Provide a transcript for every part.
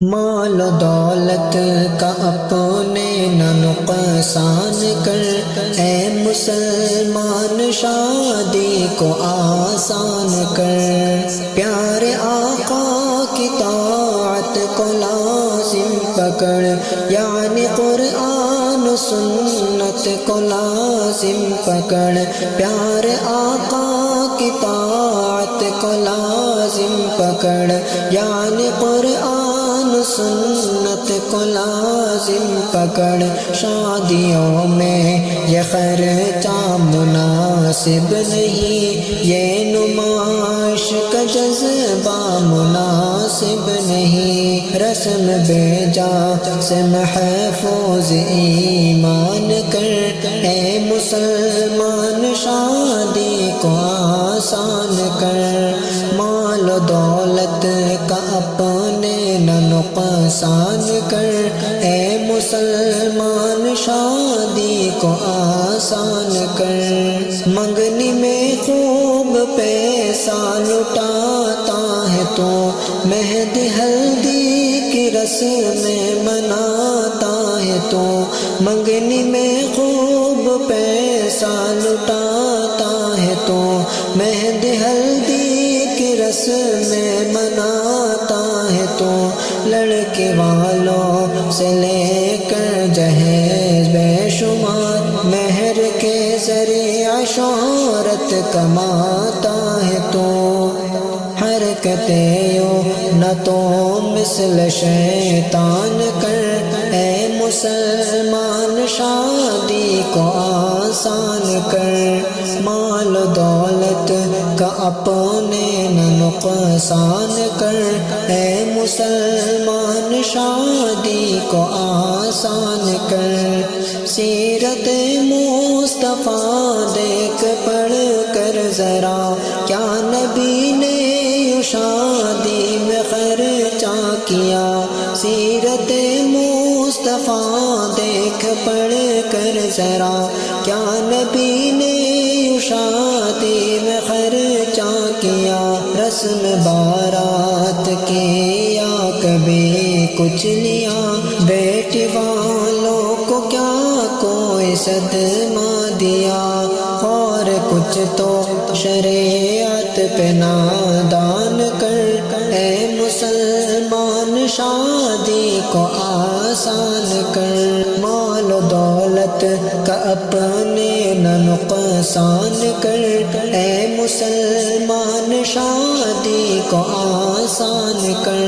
مال و دولت کا اپنے نہ نقصان کر، اے مسلمان شادی کو آسان کر، پیارے آقا کی طاعت کو لازم پکڑ، یعنی قرآن و سنت کو لازم پکڑ، پیارے آقا کی طاعت کو لازم پکڑ، یعنی قرآن سنت کو لازم پکڑ، شادیوں میں یہ خرچہ مناسب نہیں، یہ نمائش کا جذبہ مناسب نہیں، رسم بے جا سے محفوظ ایمان کر، اے مسلمان شادی کو آسان کر، مال و دولت کا اپنے نہ نقصان کر، اے مسلمان شادی کو آسان کر، منگنی میں خوب پیسہ لٹاتا ہے تو مہندی ہلدی کی رسمیں مناتا ہے تو، منگنی میں خوب پیسہ لٹاتا ہے تو مہندی ہلدی کی رسمیں مناتا ہے تو، لڑکے والوں سے لے کر جہیز بے شمار، مہر کے ذریعہ شہرت کماتا ہے تو، حرکتیں یوں نہ تو مثل شیطان کر، اے مسلمان شادی کو آسان کر، مال و دولت کا اپنے نہ نقصان کر، اے مسلمان شادی کو آسان کر، سیرت مصطفیٰ دیکھ پڑھ کر ذرا، کیا نبی نے شادی میں خرچہ کیا، سیرت مصطفیٰ دیکھ پڑھ کر ذرا، کیا نبی نے شادی میں خرچہ کیا، رسم بارات کی یا کبھی کچھ لیا، بیٹی والوں کو کیا کوئی صدمہ دیا، اور کچھ تو شریعت پہ نادان کر، اے مسلمان شادی کو آسان کر، مال و دولت کا اپنے نہ نقصان کر، اے مسلمان شادی کو آسان کر،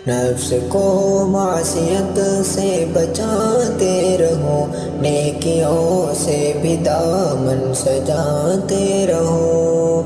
نفس کو معصیت سے بچاتے رہو، نیکیوں سے بھی دامن سجاتے رہو،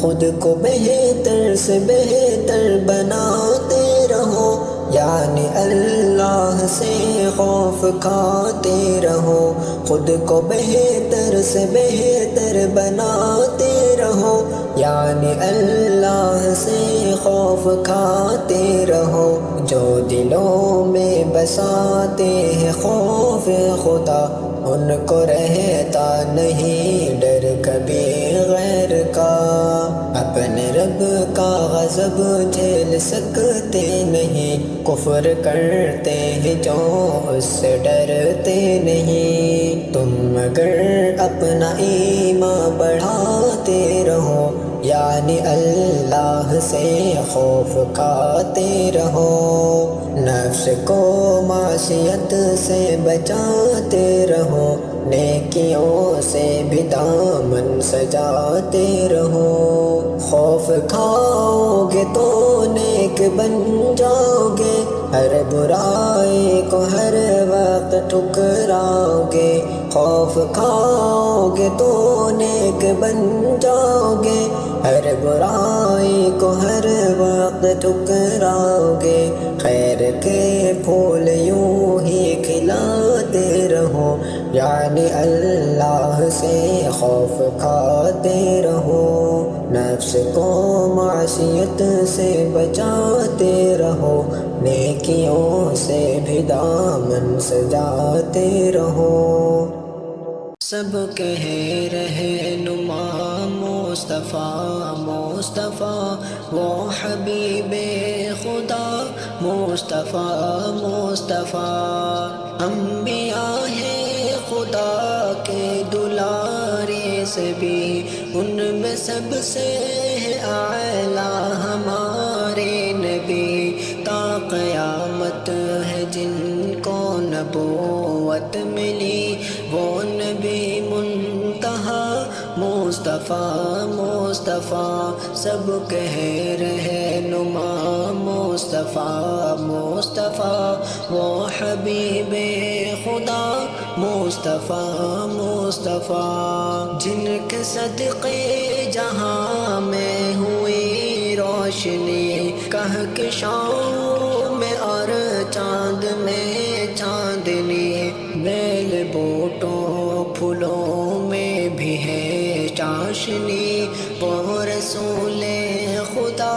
خود کو بہتر سے بہتر بناتے رہو، یعنی اللہ سے خوف کھاتے رہو، خود کو بہتر سے بہتر بناتے رہو، یعنی اللہ سے خوف کھاتے رہو، جو دلوں میں بساتے ہیں خوف خدا، ان کو رہتا نہیں ڈر کبھی غیر کا، اپنے رب کا غضب جھیل سکتے نہیں، کفر کرتے ہیں جو اس سے ڈرتے نہیں، تم اگر اپنا ایمان بڑھاتے رہو، یعنی اللہ سے خوف کھاتے رہو، نفس کو معصیت سے بچاتے رہو، نیکیوں سے بھی دامن سجاتے رہو، خوف کھاؤ گے تو نیک بن جاؤ گے، ہر برائی کو ہر وقت ٹھکراؤ گے، خوف کھاؤ گے تو نیک بن جاؤ گے، ہر برائی کو ہر وقت ٹھکراؤ گے، خیر کے پھول یوں ہی کھلاتے رہو، یعنی اللہ سے خوف کھاتے رہو، نفس کو معصیت سے بچاتے رہو، نیکیوں سے بھی دامن سجاتے رہو، سب کہے رہنما مصطفیٰ مصطفیٰ، وہ حبیب خدا مصطفیٰ مصطفیٰ انبیاء ہے خدا کے دلارے سے بھی ان میں سب سے اعلیٰ ہمارے نبی تا قیامت ہے جن کو نبوت ملی وہ نبی منتہا مصطفیٰ مصطفیٰ سب کہہ رہنما مصطفیٰ مصطفیٰ وہ حبیب خدا مصطفیٰ مصطفیٰ جن کے صدقے جہاں میں ہوئی روشنی کہکشاؤں میں اور چاند میں چاندنی بیل بوٹوں پھولوں میں بھی ہے چاشنی وہ رسول خدا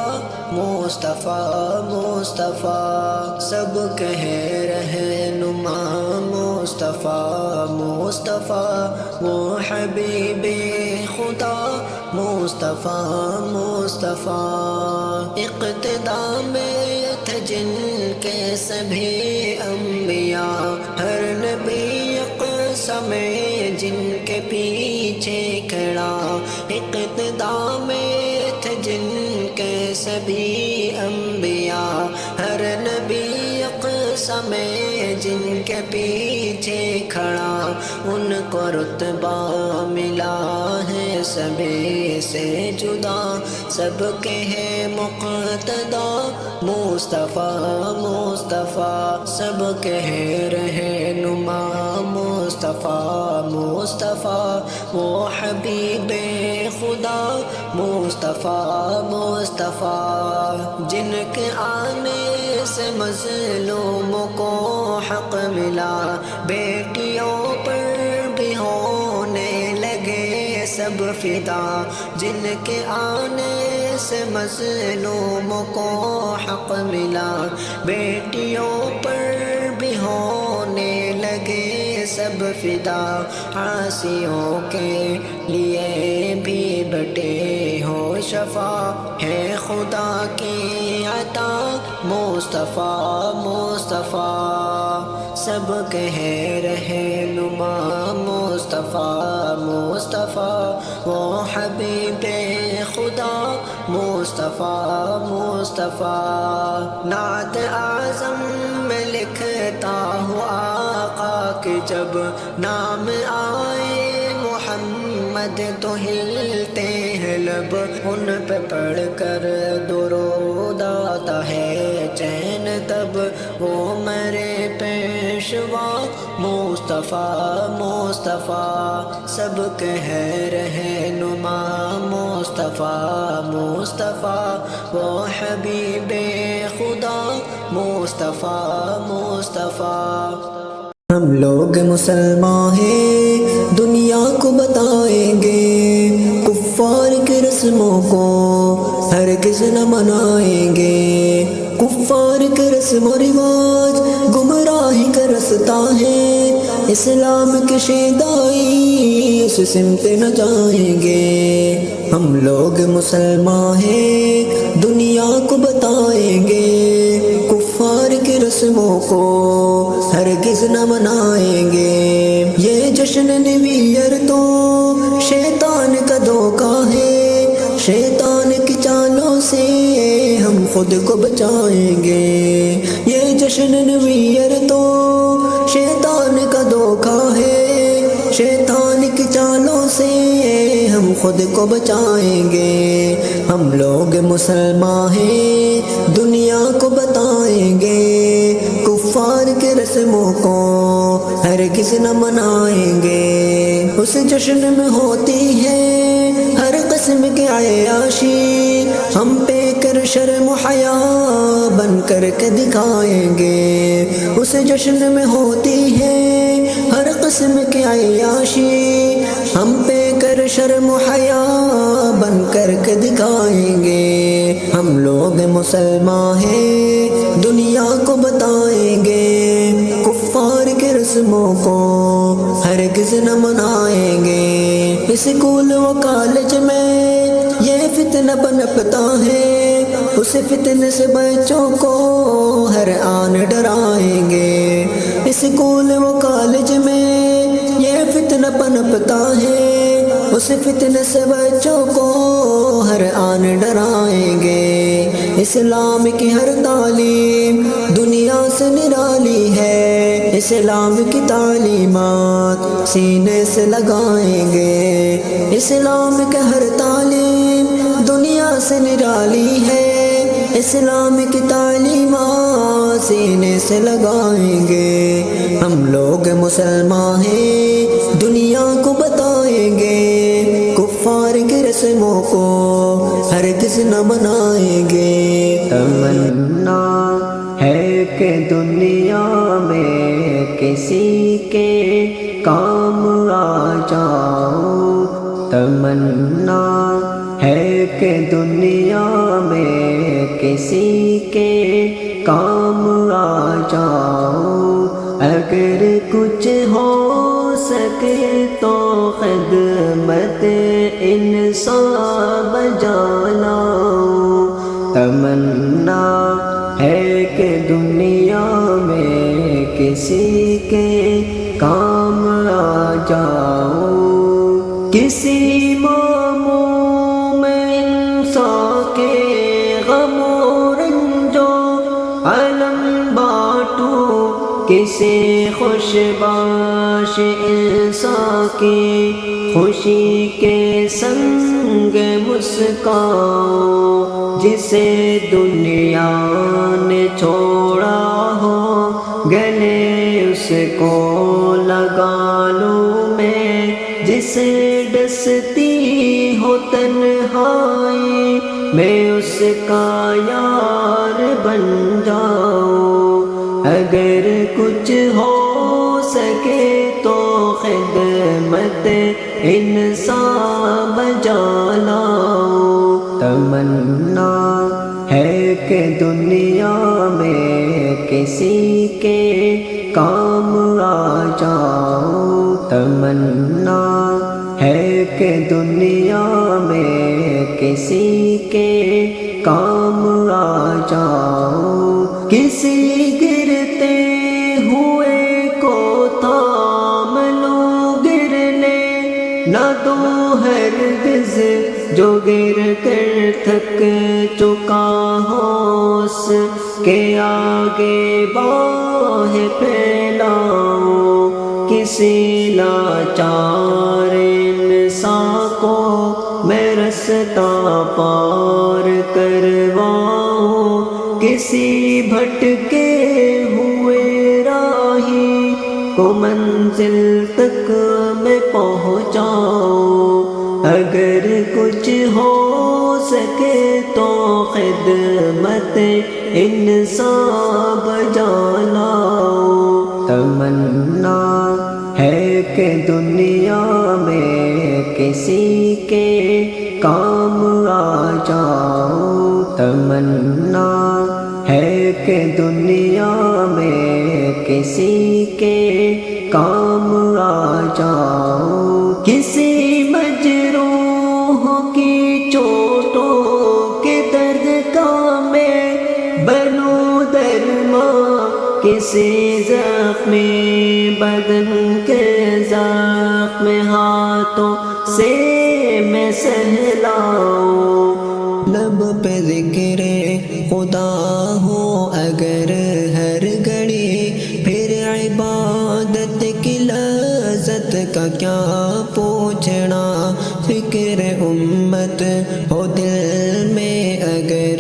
مصطفیٰ مصطفیٰ سب کہہ رہنما مصطفیٰ مصطفیٰ وہ حبیب خدا مصطفیٰ مصطفیٰ اقتدا میں تھے جن کے سبھی انبیاء ہر نبی اقسم جن کے پیچھے کھڑا اقتدا میں تھے جن کے سبھی انبیاء ہر نبی اقسم جن کے پیچھے کھڑا ان کو رتبہ ملا ہے سبھی سے جدا سب کے ہے مقتدا مصطفیٰ مصطفیٰ سب کے ہے رہنما مصطفیٰ مصطفیٰ وہ حبیب خدا مصطفیٰ مصطفیٰ جن کے آنے سے مظلوموں کو حق ملا بیٹیوں پر بھی ہونے لگے سب فدا جن کے آنے سے مظلوموں کو حق ملا بیٹیوں پر بھی ہونے لگے سب فدا عاصیوں کے لیے بھی بٹے ہو شفا ہے خدا کی عطا مصطفیٰ مصطفیٰ سب کہہ رہنما مصطفیٰ مصطفیٰ وہ حبیب خدا مصطفیٰ مصطفیٰ نعت اعظم میں لکھتا ہوں آقا کہ جب نام آئے محمد تو ہلتے ہیں لب ان پہ پڑھ کر درود آتا ہے چین تب وہ میرے پیشوا مصطفیٰ مصطفیٰ سب کہہ رہنما مصطفیٰ مصطفیٰ وہ حبیب خدا مصطفیٰ مصطفیٰ ہم لوگ مسلمان ہیں دنیا کو بتائیں گے کفار کی رسموں کو ہرگز نہ منائیں گے کفار کے رسم و رواج گمراہی کا رستہ ہے اسلام کی شیدائی اس سمت نہ جائیں گے ہم لوگ مسلمان ہیں دنیا کو بتائیں گے کفار کی رسموں کو ہرگز نہ منائیں گے یہ جشن نیو ایئر تو شیطان کا دھوکہ ہے شیطان کی چالوں سے ہم خود کو بچائیں گے یہ جشن نیو ایئر تو شیطان کا دھوکہ ہے شیطان کی چالوں سے ہم خود کو بچائیں گے ہم لوگ مسلمان ہیں دنیا کو بتائیں گے کفار کے رسموں کو ہرگز نہ منائیں گے اس جشن میں ہوتی ہے ہر قسم کی عیاشی ہم پہ کر شرم و حیا بن کر کے دکھائیں گے اس جشن میں ہوتی ہے ہر قسم کی عیاشی ہم پہ کر شرم و حیا بن کر کے دکھائیں گے ہم لوگ مسلمان ہیں دنیا کو بتائیں گے کفار کے رسموں کو ہرگز نہ منائیں گے اسکول و کالج میں یہ فتنہ پنپتا ہے اس فتنے سے بچوں کو ہر آن ڈرائیں گے، اسکول و کالج میں یہ فتنہ پنپتا ہے، اس فتنے سے بچوں کو ہر آن ڈرائیں گے۔ اسلام کی ہر تعلیم دنیا سے نرالی ہے، اسلام کی تعلیمات سینے سے لگائیں گے، اسلام کی ہر تعلیم دنیا سے نرالی ہے، اسلام کی تعلیمات سینے سے لگائیں گے۔ ہم لوگ مسلمان ہیں، دنیا کو بتائیں گے، کفار کی رسموں کو ہرگز نہ بنائیں گے۔ تمنا ہے کہ دنیا میں کسی کے کام آ جاؤ، تمنا ہے کہ دنیا میں کسی کے کام آ جاؤ، اگر کچھ ہو سکے تو خدمت انسان بجانا۔ تمنا ہے کہ دنیا میں کسی کے کام آ جاؤ، کسی معموم انسان کے غم و رنج و علم بانٹو، کسی خوش باش انسان کی خوشی کے سنگ مسکاؤ، جسے دنیا نے چھوڑا ہو گلے اس کو لگا لوں میں، جسے ڈستی ہو تنہائی میں اس کا یار بن جاؤں، اگر کچھ ہو سکے تو خدمت انسان بجا لاؤ۔ تمنا ہے کہ دنیا میں کسی کے کام آ جاؤ، تمنا ہے کہ دنیا میں کسی کے کام آ جاؤ، کسی گرتے ہوئے کو تھام لوں، گرنے نہ دو ہرگز، جو گر کر تھک چکا ہو اس کے آگے باہیں پھیلاؤ، کسی لاچار انسان کو میں رستہ پار کرواؤں، کسی بھٹکے ہوئے راہی کو منزل تک میں پہنچاؤں، اگر کچھ ہو سکے تو خدمت انسان بجا لاؤ۔ تمنا ہے کہ دنیا میں کسی کے کام آ جاؤ، تمنا ہے کہ دنیا میں کسی کے کام آ جاؤ، کسی مجروح کی چوٹوں کے درد کا میں بنوں درماں، کسی زخمی بدن کے زخم ہاتھوں سے میں سہلاؤں، لب پہ ذکر خدا ہو اگر ہر گھڑی، پھر عبادت کی لذت کا کیا پوچھنا، فکر امت ہو دل میں اگر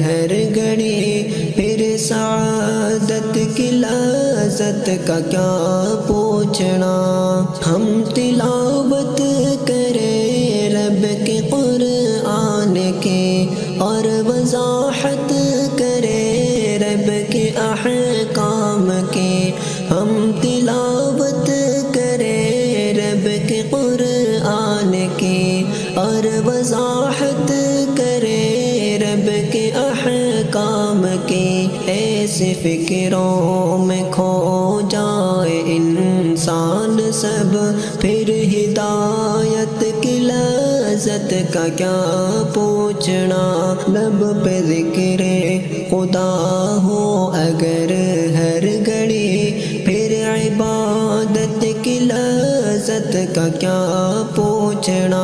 ہر گھڑی، پھر سعادت کی لذت کا کیا پوچھنا، ہم تلاوت کریں رب کے قرآن کی اور وضاحت کریں رب کے احکام کی، ہم تلاوت کریں رب کے قرآن کی اور وضاحت کریں رب کے احکام کی، ایسے فکروں میں کھو جائے انسان سب، پھر ہدایت کی لذت کا کیا پوچھنا، لب پہ ذکر خدا ہو اگر ہر گھڑی، پھر عبادت کی لذت کا کیا پوچھنا،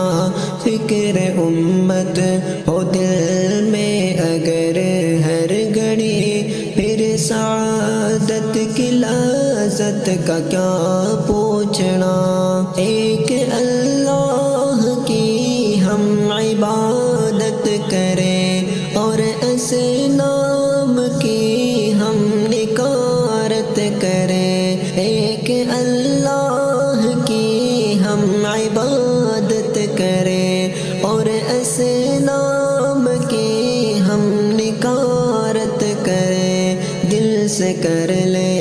فکر امت ہو دل میں اگر ہر گھڑی، پھر سعادت کی لذت کا کیا پوچھنا، ایک اللہ کی ہم عبادت کریں اور ایسے نام کی ہم نکارت کریں، ایک اللہ کی ہم عبادت کریں اور ایسے نام کی ہم نکارت کریں، دل سے کر لے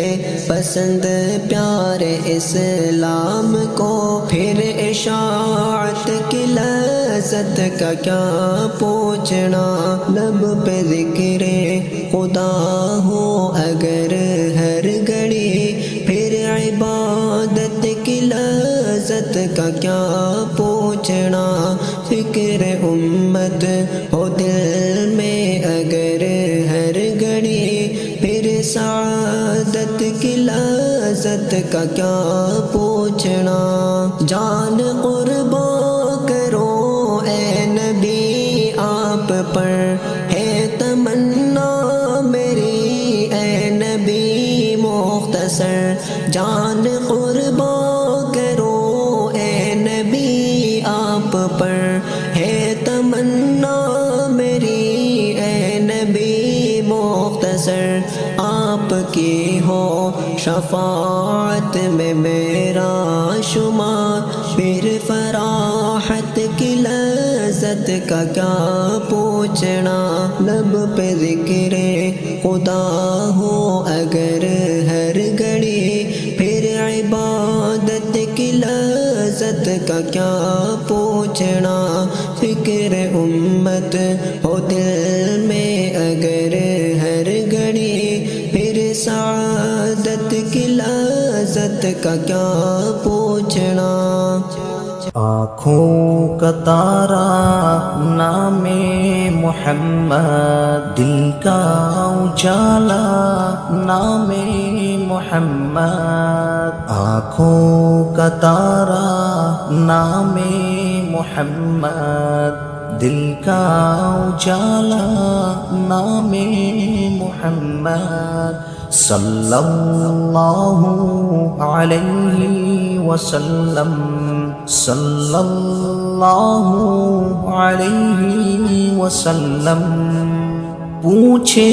پسند پیار اسلام کو، پھر اشاعت کی لذت کا کیا پوچھنا، لب پہ ذکر خدا ہو اگر ہر گھڑی، پھر عبادت کی لذت کا کیا پوچھنا، فکر امت ہو دل میں اگر ہر گھڑی، پھر سعادت کی لذت کا کیا پوچھنا، جان قربان کرو اے نبی آپ پر ہے تمنا میری، اے نبی مختصر جان قربان کرو اے نبی آپ پر ہے تمنا میری، اے نبی مختصر آپ کی ہو شفاعت میں میرا شمار، پھر فراحت کی لذت کا کیا پوچھنا، لب پہ ذکر خدا ہو اگر ہر گھڑی، پھر عبادت کی لذت کا کیا پوچھنا، فکر امت ہو دل میں اگر ہر گھڑی، پھر سعادت کی لذت کا کیا پوچھنا، آنکھوں کا تارا نام محمد، دل کا اجالا نام محمد، آنکھوں کا تارا نام محمد، دل کا اجالا نام محمد، صلی اللہ علیہ وسلم، صلی اللہ علیہ وسلم، پوچھے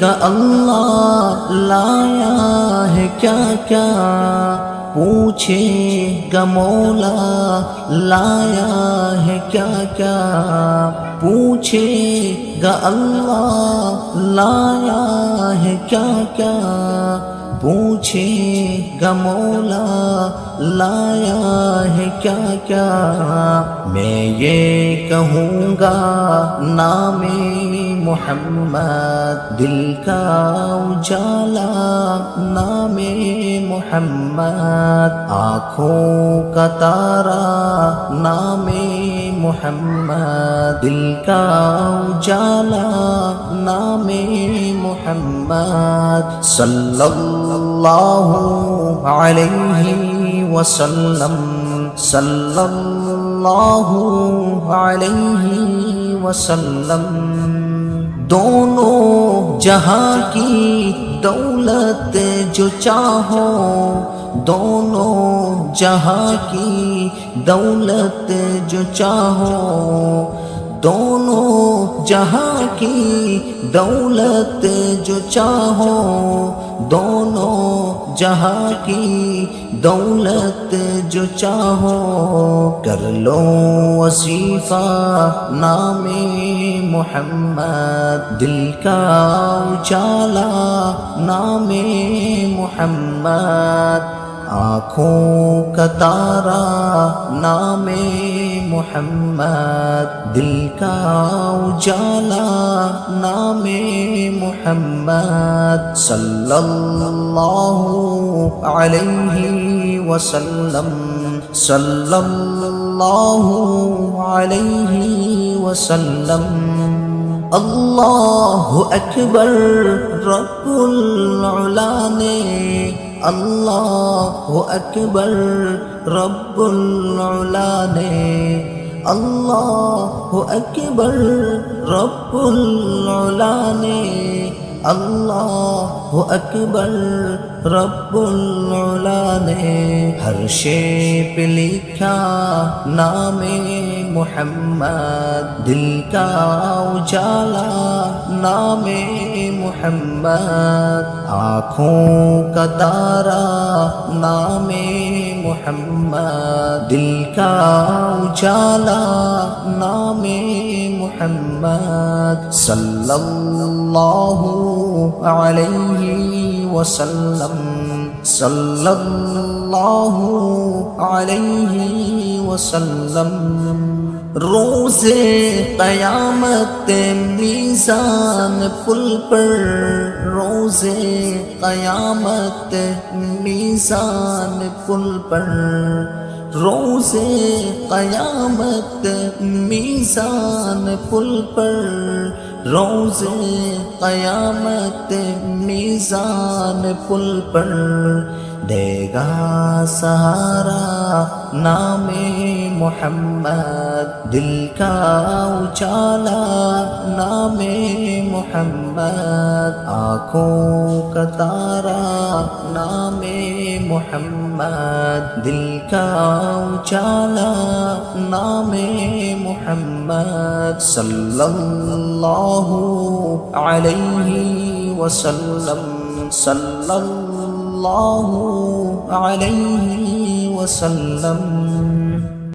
گا اللہ لایا ہے کیا کیا، پوچھے گا مولا لایا ہے کیا کیا، پوچھے گا اللہ لایا ہے کیا کیا، پوچھے گا مولا لایا ہے کیا کیا، میں یہ کہوں گا نام محمد، دل کا اجالا نام محمد، آنکھوں کا تارا نام محمد، دل کا اجالا نام محمد، صلی اللہ علیہ وسلم، صلی اللہ علیہ وسلم، دونوں جہاں کی دولت جو چاہو، دونوں جہاں کی دولت جو چاہو، دونوں جہاں کی دولت جو چاہو، دونوں جہاں کی دولت جو چاہو، کر لو وظیفہ نام محمد، دل کا اجالا نام محمد، آنکھوں کا تارا نام محمد، دل کا اجالا نام محمد، صلی اللہ علیہ وسلم، صلی اللہ علیہ وسلم اللہ اکبر رب العلا نے اللہ اکبر رب العلا نے اللہ اکبر رب العلا نے اللہ اکبر رب العلا نے ہر شے پہ لکھا نام محمد دل کا اجالا نام محمد آنکھوں کا تارا نام محمد دل کا اجالا نام محمد صلی اللہ علیہ وسلم صلی اللہ علیہ وسلم روز قیامت میزان پل پر روز قیامت میزان پل پر روز قیامت میزان پل پر روز قیامت میزان پل پر دے گا سہارا نام محمد دل کا اجالا نام محمد آنکھوں کا تارا نام محمد دل کا اجالا نام محمد صلی اللہ علیہ وسلم صلی اللہ علیہ وسلم